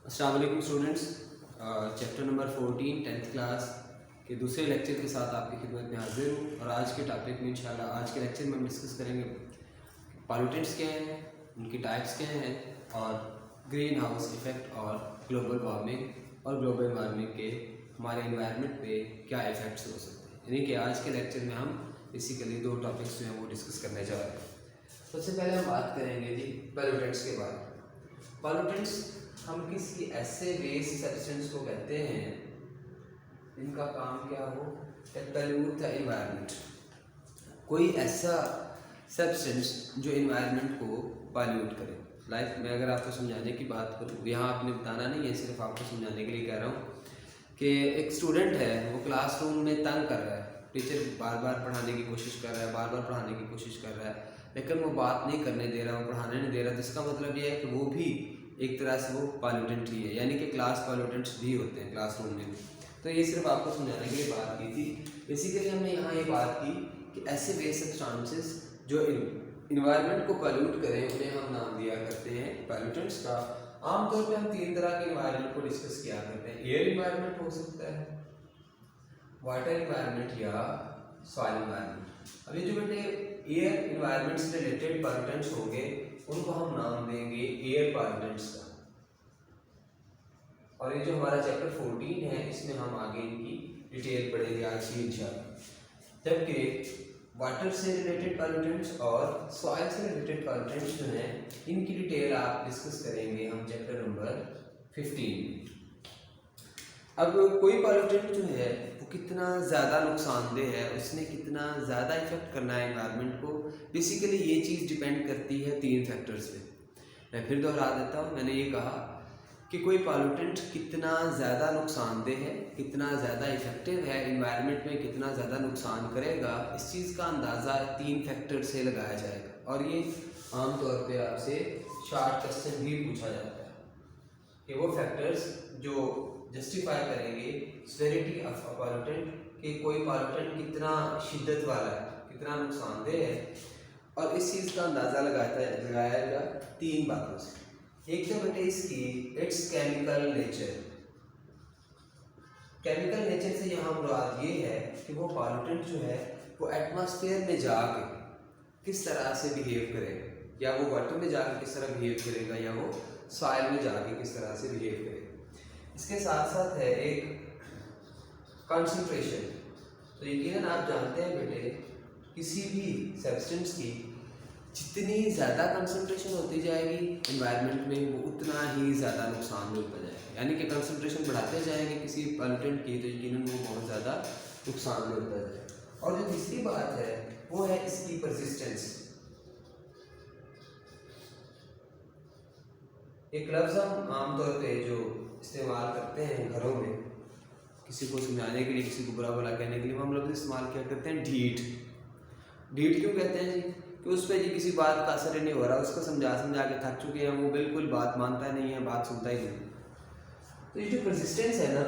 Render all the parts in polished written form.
अस्सलाम वालेकुम students. Chapter number 14 10th class के दूसरे लेक्चर के साथ आपकी खिदमत में हाजिर हूँ। और आज के टॉपिक में इंशाल्लाह आज के लेक्चर में हम डिस्कस करेंगे पॉल्यूटेंट्स क्या हैं, उनकी टाइप्स क्या हैं और ग्रीन हाउस इफ़ेक्ट और ग्लोबल वार्मिंग और ग्लोबल वार्मिंग के हमारे इन्वायरमेंट पे क्या इफ़ेक्ट्स हो सकते हैं। यानी कि आज के लेक्चर में हम बेसिकली दो टॉपिक्स जो हैं वो डिस्कस करने जा रहे हैं। सबसे पहले हम बात करेंगे जी पॉल्यूटेंट्स के बारे में। पॉल्यूटेंट्स हम किसी ऐसे वेस्ट सब्सटेंस को कहते हैं जिनका काम क्या हो, पॉल्यूट द इन्वायरमेंट। कोई ऐसा सब्सटेंस जो इन्वायरमेंट को पॉल्यूट करे। लाइक मैं अगर आपको समझाने की बात करूँ, यहाँ आपने बताना नहीं है, सिर्फ आपको समझाने के लिए कह रहा हूँ कि एक स्टूडेंट है, वो क्लासरूम में तंग कर रहा है, टीचर बार बार पढ़ाने की कोशिश कर रहा है, बार बार पढ़ाने की कोशिश कर रहा है, लेकिन वो बात नहीं करने दे रहा, वो पढ़ाने नहीं दे रहा। तो इसका मतलब ये है कि वो भी एक तरह से वो पॉल्यूटेंट ही है, यानी कि क्लास पॉल्यूटेंट्स भी होते हैं क्लासरूम में। तो ये सिर्फ आपको समझाने के लिए बात की थी। बेसिकली हमने यहाँ ये बात की कि ऐसे वेस्ट सब्सटेंसेस जो इन्वायरमेंट को पॉल्यूट करें उन्हें हम नाम दिया करते हैं पॉल्यूटेंट्स का। आमतौर पे हम तीन तरह के इन्वायरमेंट को डिस्कस किया करते हैं। एयर इन्वायरमेंट हो सकता है, वाटर इन्वायरमेंट या सॉइल इन्वायरमेंट। अभी जो बेटे एयर इन्वायरमेंट से रिलेटेड पॉल्यूटेंट्स होंगे उनको हम नाम देंगे एयर पॉल्यूटेंट्स का। और ये जो हमारा चैप्टर 14 है इसमें हम आगे इनकी डिटेल पढ़ेंगे आज की इंशाल्लाह। जबकि वाटर से रिलेटेड पॉल्यूटेंट्स और सॉइल से रिलेटेड पॉल्यूटेंट्स जो हैं इनकी डिटेल आप डिस्कस करेंगे हम चैप्टर नंबर 15 में। अब कोई पॉल्यूटेंट जो है वो कितना ज़्यादा नुकसानदेह है, उसने कितना ज़्यादा इफेक्ट करना है एनवायरनमेंट को, बेसिकली ये चीज़ डिपेंड करती है तीन फैक्टर्स पे। मैं फिर दोहरा देता हूँ, मैंने ये कहा कि कोई पॉल्यूटेंट कितना ज़्यादा नुकसानदेह है, कितना ज़्यादा इफेक्टिव है, एनवायरनमेंट में कितना ज़्यादा नुकसान करेगा, इस चीज़ का अंदाज़ा तीन फैक्टर से लगाया जाएगा। और ये आमतौर पे आपसे शॉर्ट क्वेश्चन भी पूछा जाता है कि वो फैक्टर्स जो जस्टिफाई करेंगे सीवियरिटी ऑफ अ पॉल्यूटेंट, कि कोई पॉल्यूटेंट कितना शिद्दत वाला है, कितना नुकसानदेह है। और इस चीज़ का अंदाज़ा लगाया जाएगा तीन बातों से। एक तो बेटे इसकी it's chemical nature. Chemical nature से यहाँ मुराद ये है कि वो पॉल्यूटेंट जो है वो एटमॉस्फेयर में जाके किस तरह से बिहेव करेगा, या वो वाटर में जाके किस तरह बिहेव करेगा, या वो सॉइल में जाके किस तरह से बिहेव करेगा। इसके साथ साथ है एक कंसंट्रेशन। तो यकीनन आप जानते हैं बेटे किसी भी सब्सटेंस की जितनी ज़्यादा कंसंट्रेशन होती जाएगी एनवायरनमेंट में वो उतना ही ज़्यादा नुकसान होता जाएगा। यानी कि कंसंट्रेशन बढ़ाते जाएंगे किसी पॉल्यूटेंट की तो यकीनन वो बहुत ज़्यादा नुकसान होता जाएगा। और जो तीसरी बात है वो है इसकी परसिस्टेंस। एक लफ्ज़ हम आमतौर पे जो इस्तेमाल करते हैं घरों में किसी को समझाने के लिए, किसी को बुरा भला कहने के लिए, हम लफ्ज़ इस्तेमाल क्या करते हैं, ढीठ। ढीठ क्यों कहते हैं जी? कि उस पर जी किसी बात का असर ही नहीं हो रहा, उसको समझा के थक चुके हैं, वो बिल्कुल बात मानता नहीं है, बात सुनता ही नहीं। तो ये जो परसिस्टेंस है ना,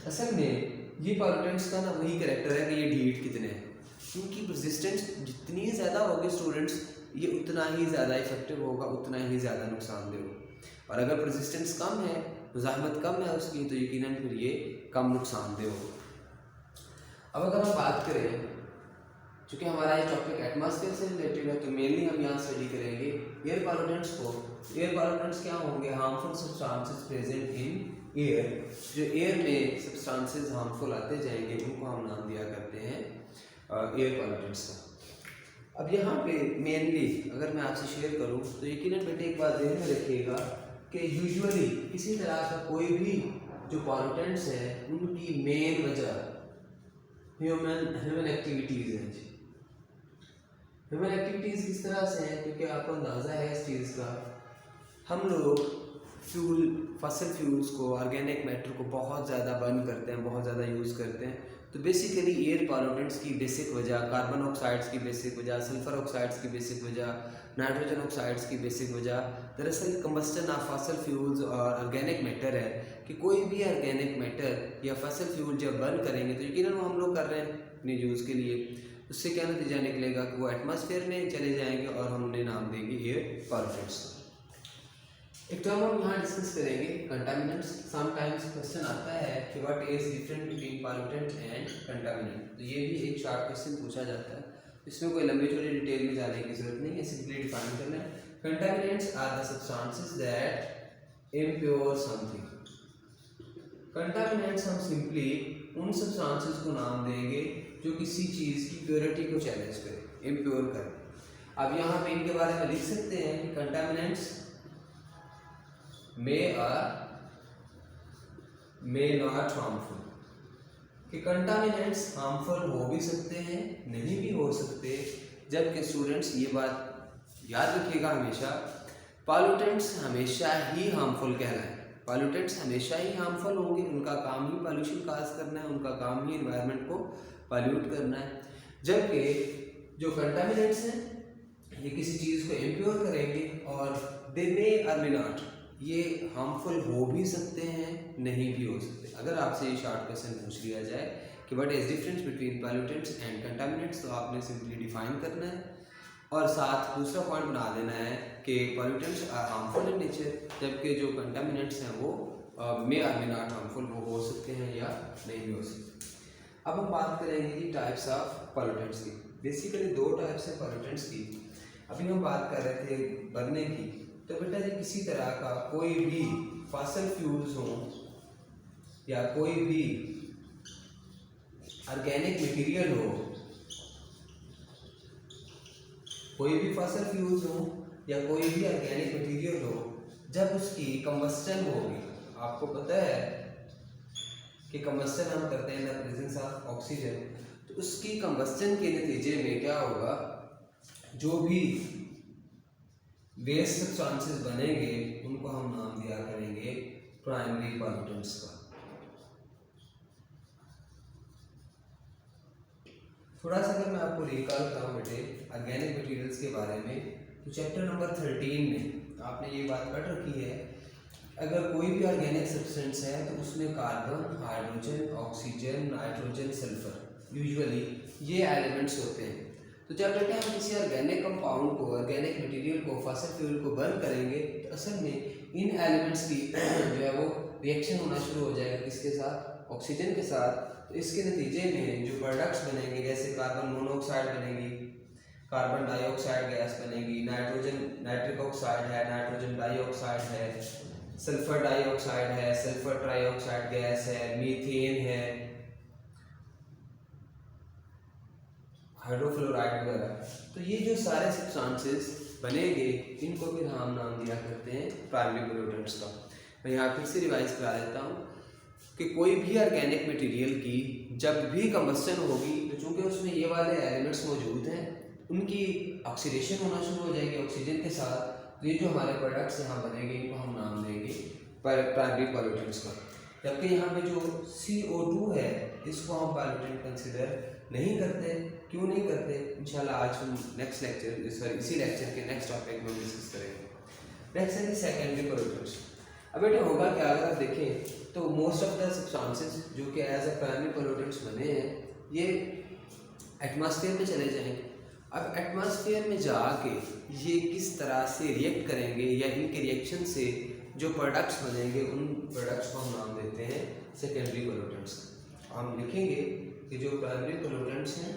असल में ये पॉल्यूटेंट्स का ना वही कैरेक्टर है कि ये ढीठ कितने हैं। क्योंकि परसिस्टेंस जितनी ज़्यादा होगी स्टूडेंट्स, ये उतना ही ज़्यादा इफेक्टिव होगा, उतना ही ज़्यादा नुकसानदेह होगा। और अगर परसिस्टेंस कम है, मुज़ाहमत कम है उसकी, तो यकीनन फिर ये कम नुकसानदेह होगा। अब अगर हम बात करें, चूँकि हमारा ये टॉपिक एटमॉस्फेयर से रिलेटेड है, तो मेनली हम यहाँ स्टडी करेंगे एयर पॉल्यूटेंट्स को। एयर पॉल्यूटेंट्स क्या होंगे, harmful substances present in air. जो एयर में सब्सटेंसेस हार्मफुल आते जाएंगे उनको हम नाम दिया करते हैं एयर पॉल्यूटेंट्स का। अब यहाँ पे मेनली अगर मैं आपसे शेयर करूँ तो यकीनन बेटे एक बात ध्यान में रखिएगा कि यूजुअली किसी तरह का कोई भी जो पॉल्यूटेंट्स हैं उनकी मेन वजह ह्यूमन एक्टिविटीज़ हैं जी। ह्यूमन एक्टिविटीज़ किस तरह से हैं, क्योंकि आपको अंदाज़ा है इस चीज़ का, हम लोग फॉसिल फ्यूल्स को, ऑर्गेनिक मैटर को बहुत ज़्यादा बर्न करते हैं, बहुत ज़्यादा यूज़ करते हैं। तो बेसिकली एयर पॉल्यूटेंट्स की बेसिक वजह, कार्बन ऑक्साइड्स की बेसिक वजह, सल्फर ऑक्साइड्स की बेसिक वजह, नाइट्रोजन ऑक्साइड्स की बेसिक वजह दरअसल कंबस्टन ऑफ फॉसिल फ्यूल्स और ऑर्गेनिक मैटर है। कि कोई भी ऑर्गेनिक मैटर या फॉसिल फ्यूल जब बर्न करेंगे तो यकीनन वो हम लोग कर रहे हैं अपनी यूज़ के लिए, उससे क्या नतीजा निकलेगा कि वो एटमॉस्फेयर में चले जाएंगे और हम उन्हें नाम देंगे एयर पॉल्यूटेंट्स। एक टर्म हम यहाँ डिस्कस करेंगे, कंटामिनेंट्स। समटाइम्स क्वेश्चन आता है कि what is difference between pollutant and contaminant. तो ये भी एक शॉर्ट क्वेश्चन पूछा जाता है, इसमें कोई लंबी चौड़ी डिटेल में जाने की जरूरत नहीं है, सिंपली डिफाइन करना है। Contaminants are the substances that impure something. Contaminants हम सिंपली उन सब्सटेंसेस को नाम देंगे जो किसी चीज़ की प्योरिटी को चैलेंज करे, इम्प्योर करे। अब यहाँ पे इनके बारे में लिख सकते हैं कि कंटामिनेंट्स may नॉट हार्मफुल, कि कंटामिनेंट्स हार्मफुल हो भी सकते हैं, नहीं भी हो सकते। जबकि स्टूडेंट्स ये बात याद रखिएगा हमेशा, पॉल्यूटेंट्स हमेशा ही हार्मफुल कहलाए। पॉल्यूटेंट्स हमेशा ही हार्मफुल होंगे, उनका काम ही पॉल्यूशन काज करना है, उनका काम ही एनवायरनमेंट को पॉल्यूट करना है। जबकि जो कंटामिनेंट्स हैं ये किसी चीज़ को इम्प्योर करेंगे और दे मे और मे नॉट, ये हार्मफुल हो भी सकते हैं, नहीं भी हो सकते। अगर आपसे ये शॉर्ट क्वेश्चन पूछ लिया जाए कि what is difference between pollutants and contaminants, तो आपने सिंपली डिफाइन करना है और साथ दूसरा पॉइंट बना देना है कि pollutants are harmful in nature, जबकि जो कंटामिनेंट्स हैं वो मे और मे नॉट हार्मफुल, वो हो सकते हैं या नहीं भी हो सकते। अब हम बात करेंगे कि टाइप्स ऑफ पॉल्यूटेंट्स की। बेसिकली दो टाइप्स है पॉल्यूटेंट्स की। अभी हम बात कर रहे थे बर्निंग की, तो बेटा जी किसी तरह का कोई भी फॉसिल फ्यूल्स हो या कोई भी ऑर्गेनिक मटेरियल हो, कोई भी फॉसिल फ्यूल्स हो या कोई भी ऑर्गेनिक मटेरियल हो, जब उसकी कंबस्टन होगी, आपको पता है कि कंबस्टन हम करते हैं इन द प्रेजेंस ऑफ ऑक्सीजन, तो उसकी कंबस्टन के नतीजे में क्या होगा, जो भी वेस्ट सब्सटेंसेस बनेंगे उनको हम नाम दिया करेंगे प्राइमरी पॉल्यूटेंट्स का। थोड़ा सा अगर मैं आपको रिकॉल कराऊं बेटे ऑर्गेनिक मटेरियल्स के बारे में, तो चैप्टर नंबर 13 में आपने ये बात पढ़ रखी है, अगर कोई भी ऑर्गेनिक सब्सटेंस है तो उसमें carbon, hydrogen, oxygen, nitrogen, sulphur usually ये एलिमेंट्स होते हैं। तो जब बेटा हम किसी ऑर्गेनिक कंपाउंड को, ऑर्गेनिक मटेरियल को, फॉसिल फ्यूल को बर्न करेंगे, तो असल में इन एलिमेंट्स की जो है वो रिएक्शन होना शुरू हो जाएगा, किसके साथ, ऑक्सीजन के साथ। तो इसके नतीजे में जो प्रोडक्ट्स बनेंगे, जैसे कार्बन मोनोऑक्साइड बनेगी, कार्बन डाइऑक्साइड गैस बनेगी, नाइट्रोजन नाइट्रिक ऑक्साइड है, नाइट्रोजन डाइऑक्साइड है, सल्फर डाइऑक्साइड है, सल्फर ट्राइऑक्साइड गैस है, मीथेन है, हाइड्रोफ्लोराइड वगैरह। तो ये जो सारे सब्सटेंसेस बनेंगे, इनको फिर हम नाम दिया करते हैं प्राइमरी पोल्यूटेंट्स का। मैं यहाँ फिर से रिवाइज करा देता हूँ कि कोई भी ऑर्गेनिक मटेरियल की जब भी कंबस्टन होगी, तो चूँकि उसमें ये वाले एलिमेंट्स मौजूद हैं, उनकी ऑक्सीडेशन होना शुरू हो जाएगी ऑक्सीजन के साथ, तो ये जो हमारे प्रोडक्ट्स यहाँ बनेंगे इनको हम नाम देंगे प्राइमरी पॉल्यूटेंट्स का। जबकि यहाँ पे जो CO2 है, इसको हम पॉल्यूटेंट कंसिडर नहीं करते। क्यों नहीं करते, इंशाल्लाह आज हम नेक्स्ट लेक्चर, सॉरी इसी लेक्चर के नेक्स्ट टॉपिक में डिस्कस करेंगे। नेक्स्ट है सेकेंडरी पॉल्यूटेंट्स। अब बेटा होगा क्या, अगर आप देखें तो मोस्ट ऑफ द सब्सटेंसेस जो कि एज अ प्राइमरी पॉल्यूटेंट्स बने हैं, ये एटमॉस्फेयर में चले जाएंगे। अब एटमॉस्फेयर में जाके ये किस तरह से रिएक्ट करेंगे, या इनके रिएक्शन से जो प्रोडक्ट्स बनेंगे, उन प्रोडक्ट्स को हम नाम देते हैं सेकेंडरी पॉल्यूटेंट्स। हम लिखेंगे कि जो प्राइमरी पॉल्यूटेंट्स हैं,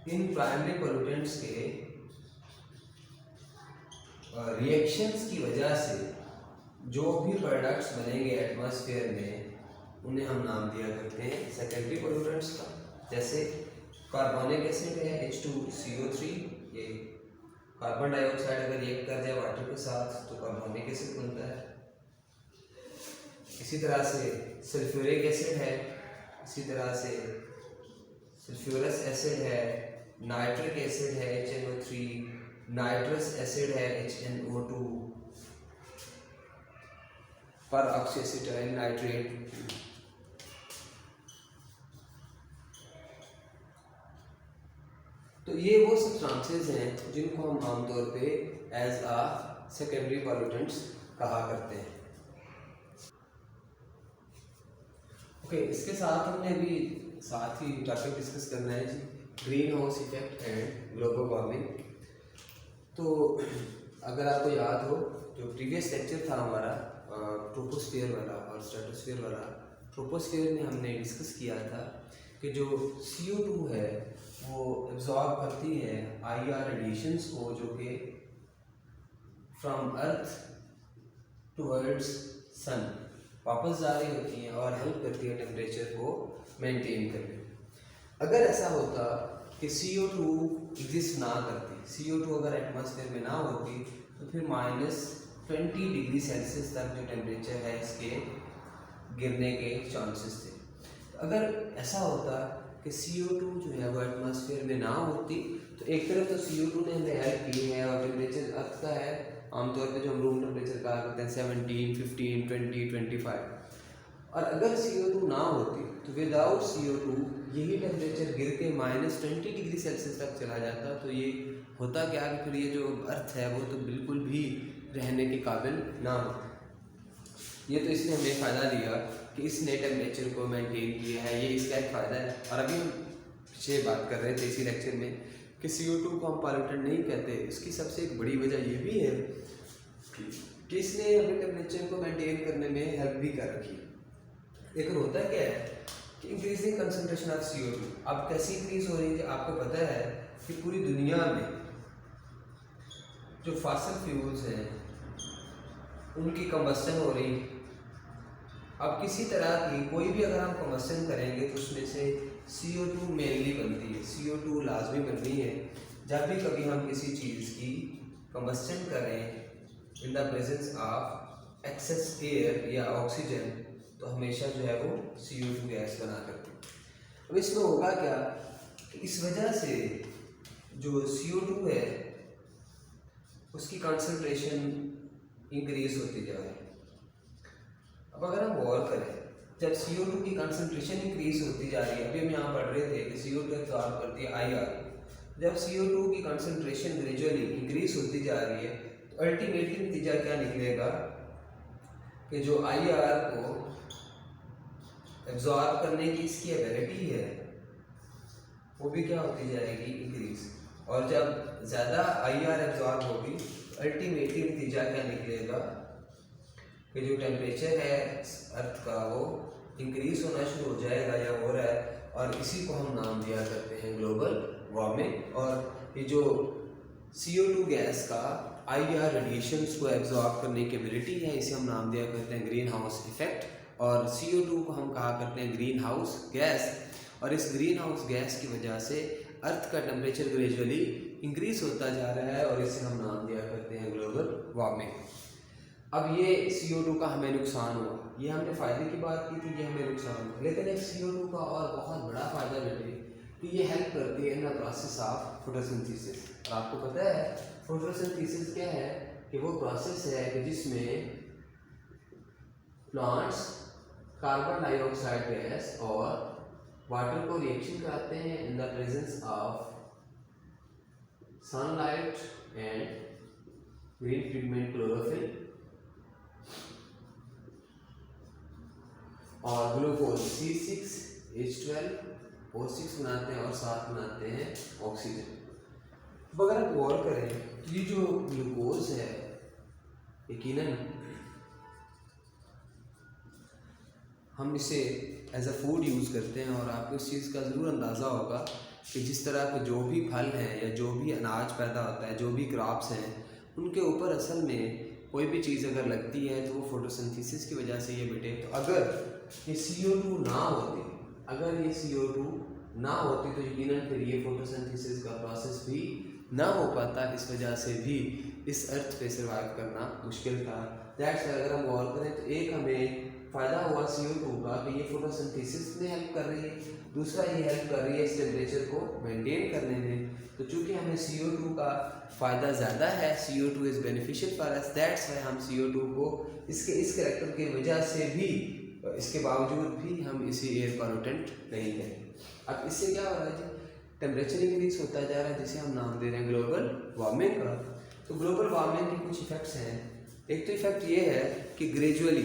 इन प्राइमरी पॉल्यूटेंट्स के रिएक्शंस की वजह से जो भी प्रोडक्ट्स बनेंगे एटमॉस्फेयर में, उन्हें हम नाम दिया करते हैं सेकेंडरी पॉल्यूटेंट्स का। जैसे कार्बोनिक एसिड है H2CO3, ये कार्बन डाइऑक्साइड अगर रिएक्ट कर जाए वाटर के साथ तो कार्बोनिक एसिड बनता है। इसी तरह से सल्फ्यूरिक एसिड है, इसी तरह से सल्फ्यूरस एसिड है, नाइट्रिक एसिड है HNO3, नाइट्रस एसिड है HNO2, पर ऑक्सीएसिटाइल नाइट्रेट। तो ये वो सब्सटेंसेस हैं जिनको हम आमतौर पे एज आ सेकेंडरी पॉल्यूटेंट्स कहा करते हैं। ओके, इसके साथ हमने अभी साथ ही टॉपिक डिस्कस करना है जी, greenhouse effect and global warming. तो अगर आपको याद हो, जो प्रीवियस लेक्चर था हमारा ट्रोपोस्फीयर वाला और स्ट्रेटोस्फीयर वाला, ट्रोपोस्फीयर में हमने डिस्कस किया था कि जो CO2 है वो एब्जॉर्ब करती है IR रेडिएशंस को, जो कि फ्रॉम अर्थ टुवर्ड्स सन वापस जा रही होती हैं और हेल्प करती है टेम्परेचर को मेंटेन करने। अगर ऐसा होता कि CO2 एग्जिस्ट ना करती, CO2 अगर एटमॉस्फेयर में ना होती, तो फिर -20 डिग्री सेल्सियस तक जो टेम्परेचर है इसके गिरने के चांसेस थे। तो अगर ऐसा होता कि CO2 जो है वो एटमॉस्फेयर में ना होती, तो एक तरफ तो CO2 ने हमें हेल्प की है और टेम्परेचर अर्थ का है आमतौर पे जो हम रूम टेम्परेचर कहा करते हैं 17, 15, 20, 25, और अगर CO2 ना होती तो विदाउट CO2 यही टेम्परेचर गिर के -20 डिग्री सेल्सियस तक चला जाता। तो ये होता क्या कि फिर ये जो अर्थ है वो तो बिल्कुल भी रहने के काबिल ना हो। ये तो इसने हमें फ़ायदा दिया कि इसने टेम्परेचर को मेंटेन किया है, ये इसका एक फ़ायदा है। और अभी हम पीछे बात कर रहे थे इसी लेक्चर में कि CO2 को हम पॉल्यूटेंट नहीं कहते। इसकी सबसे एक बड़ी वजह ये भी है कि इसने हमें टेम्परेचर को मेंटेन करने में हेल्प भी कर रखी है। लेकिन होता क्या है कि इंक्रीजिंग कंसंट्रेशन ऑफ CO2 अब कैसी इंक्रीज हो रही है। आपको पता है कि पूरी दुनिया में जो फॉसिल फ्यूल्स हैं उनकी कंबस्टन हो रही है। अब किसी तरह की कोई भी अगर हम कंबस्टन करेंगे तो उसमें से CO2 मेनली बनती है, CO2 लाजमी बननी है। जब भी कभी हम किसी चीज़ की कंबस्टन करें in the presence of excess air या ऑक्सीजन, तो हमेशा जो है वो CO2 गैस बना करती है। अब इसमें होगा क्या कि इस वजह से जो CO2 है उसकी कंसंट्रेशन इंक्रीज होती जा रही है। अब अगर हम गौर करें, जब CO2 की कंसंट्रेशन इंक्रीज होती जा रही है, अभी हम यहाँ पढ़ रहे थे कि CO2 एब्जॉर्ब करती है IR, जब CO2 की कंसंट्रेशन ग्रेजुअली इंक्रीज होती जा रही है तो अल्टीमेटली नतीजा क्या निकलेगा कि जो IR को एब्जॉर्ब करने की इसकी एबिलिटी है वो भी क्या होती जाएगी, इंक्रीज। और जब ज़्यादा IR एब्जॉर्ब होगी अल्टीमेटली नतीजा क्या निकलेगा कि जो टेम्परेचर है अर्थ का वो इंक्रीज होना शुरू हो जाएगा या हो रहा है, और इसी को हम नाम दिया करते हैं ग्लोबल वार्मिंग। और ये जो CO2 गैस का IR रेडिएशंस को एब्जॉर्ब करने की एबिलिटी है, इसे हम नाम दिया करते हैं ग्रीन हाउस इफेक्ट, और CO2 को हम कहा करते हैं ग्रीन हाउस गैस। और इस ग्रीन हाउस गैस की वजह से अर्थ का टेम्परेचर ग्रेजुअली इंक्रीज होता जा रहा है और इसे हम नाम दिया करते हैं ग्लोबल वार्मिंग। अब ये CO2 का हमें नुकसान हुआ, ये हमने फ़ायदे की बात की थी, ये हमें नुकसान हुआ। लेकिन एक CO2 का और बहुत बड़ा फ़ायदा बेटे कि ये हेल्प करती है in the process of photosynthesis. और आपको पता है फोटोसिंथेसिस क्या है कि वो प्रोसेस है कि जिसमें प्लांट्स कार्बन डाइऑक्साइड गैस और वाटर को रिएक्शन कराते हैं इन the presence of sunlight and green pigment chlorophyll और ग्लूकोज C6H12O6 बनाते हैं और साथ बनाते हैं ऑक्सीजन। अब अगर आप गौर करें तो ये जो ग्लूकोज है यकीनन हम इसे एज अ फूड यूज़ करते हैं, और आपको इस चीज़ का ज़रूर अंदाज़ा होगा कि जिस तरह के जो भी फल हैं या जो भी अनाज पैदा होता है, जो भी क्रॉप्स हैं, उनके ऊपर असल में कोई भी चीज़ अगर लगती है तो वो फोटोसिंथेसिस की वजह से ये बेटे। तो अगर ये CO2 ना होती, अगर ये CO2 ना होती तो यकीनन फिर ये फोटोसिंथेसिस का प्रोसेस भी ना हो पाता। इस वजह से भी इस अर्थ पे सर्वाइव करना मुश्किल था। दैट्स अगर हम गौर करें तो एक हमें फ़ायदा हुआ CO2 का कि ये फोटोसिंथेसिस में हेल्प कर रही है, दूसरा ये हेल्प कर रही है इस टेम्परेचर को मेंटेन करने में। तो चूँकि हमें CO2 का फ़ायदा ज़्यादा है, CO2 is beneficial for us, that's why हम CO2 को इसके इस कैरेक्टर की वजह से भी, इसके बावजूद भी हम इसे एयर पॉल्यूटेंट नहीं कहेंगे। अब इससे क्या हो रहा है, टेम्परेचर इंक्रीज होता जा रहा है जिसे हम नाम दे रहे हैं ग्लोबल वार्मिंग का। तो ग्लोबल वार्मिंग के कुछ इफेक्ट्स हैं। एक तो इफेक्ट ये है कि ग्रेजुअली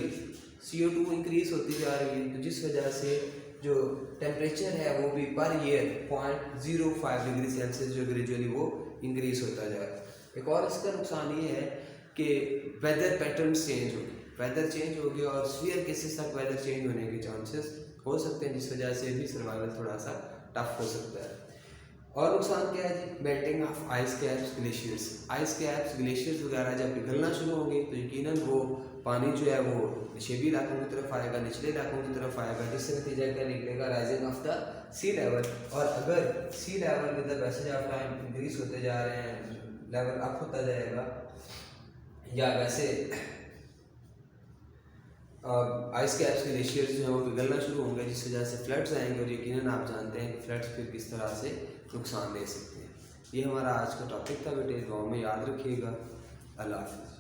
CO2 इंक्रीज होती जा रही है, तो जिस वजह से जो टेम्परेचर है वो भी पर ईयर 0.05 डिग्री सेल्सियस जो ग्रेजुअली वो इंक्रीज होता जा रहा है। एक और इसका नुकसान ये है कि वेदर पैटर्न चेंज होगी, वेदर चेंज हो गया और सीवियर केसेस तक वेदर चेंज होने के चांसेस हो सकते हैं, जिस वजह से भी सर्वाइवल थोड़ा सा टफ हो सकता है। और नुकसान क्या है जी, melting of ice caps glaciers. Ice caps glaciers वगैरह जब पिघलना शुरू होंगे तो यकीनन वो पानी जो है वो निचेबी इलाकों की तरफ आएगा, निचले इलाकों की तरफ आएगा, जिससे नतीजा क्या निकलेगा, rising of the sea level. और अगर sea level with the passage of time increase होते जा रहे हैं, लेवल अप होता जाएगा, या वैसे आइस कैप्स ग्लेशियर्स जो है वो पिघलना शुरू होंगे, जिस वजह से फ्लड्स आएंगे। और यकीनन आप जानते हैं कि फ्लड्स फिर किस तरह से नुकसान दे सकते हैं। ये हमारा आज का टॉपिक था बेटे, गाँव में याद रखिएगा। अल्लाह हाफ़िज़।